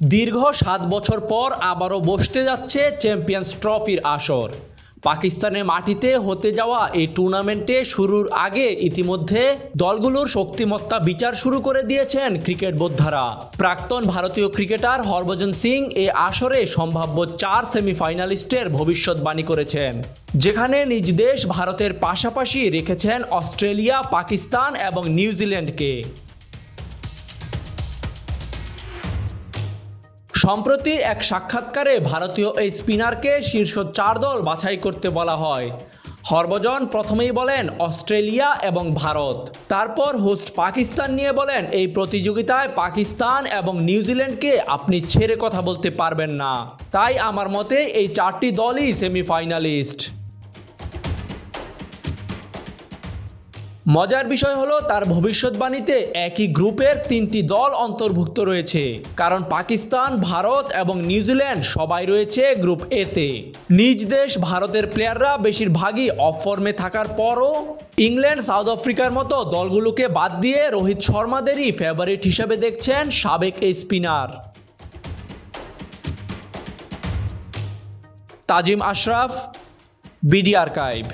দীর্ঘ ৭ বছর পর আবারও বসতে যাচ্ছে চ্যাম্পিয়ন্স ট্রফির আসর। পাকিস্তানের মাটিতে হতে যাওয়া এই টুর্নামেন্টে শুরুর আগে ইতিমধ্যে দলগুলোর শক্তিমত্তা বিচার শুরু করে দিয়েছেন ক্রিকেট বোদ্ধারা। প্রাক্তন ভারতীয় ক্রিকেটার হরভজন সিং এ আসরে সম্ভাব্য ৪ সেমিফাইনালিস্টের ভবিষ্যৎবাণী করেছেন, যেখানে নিজ দেশ ভারতের পাশাপাশি রেখেছেন অস্ট্রেলিয়া, পাকিস্তান এবং নিউজিল্যান্ডকে। সম্প্রতি এক সাক্ষাৎকারে ভারতীয় এই স্পিনারকে শীর্ষ ৪ দল বাছাই করতে বলা হয়। হরভজন প্রথমেই বলেন অস্ট্রেলিয়া এবং ভারত, তারপর হোস্ট পাকিস্তান নিয়ে বলেন এই প্রতিযোগিতায় পাকিস্তান এবং নিউজিল্যান্ডকে আপনি ছেড়ে কথা বলতে পারবেন না, তাই আমার মতে এই ৪টি দলই সেমিফাইনালিস্ট। মজার বিষয় হলো তার ভবিষ্যৎবাণীতে একই গ্রুপের ৩টি দল অন্তর্ভুক্ত রয়েছে, কারণ পাকিস্তান, ভারত এবং নিউজিল্যান্ড সবাই রয়েছে গ্রুপ এতে। নিজ দেশ ভারতের প্লেয়াররা বেশিরভাগই অফ ফর্মে থাকার পরও ইংল্যান্ড, সাউথ আফ্রিকার মতো দলগুলোকে বাদ দিয়ে রোহিত শর্মাদেরই ফেভারিট হিসেবে দেখছেন সাবেক এই স্পিনার। তাজিম আশরাফ, বিডি আর্কাইভ।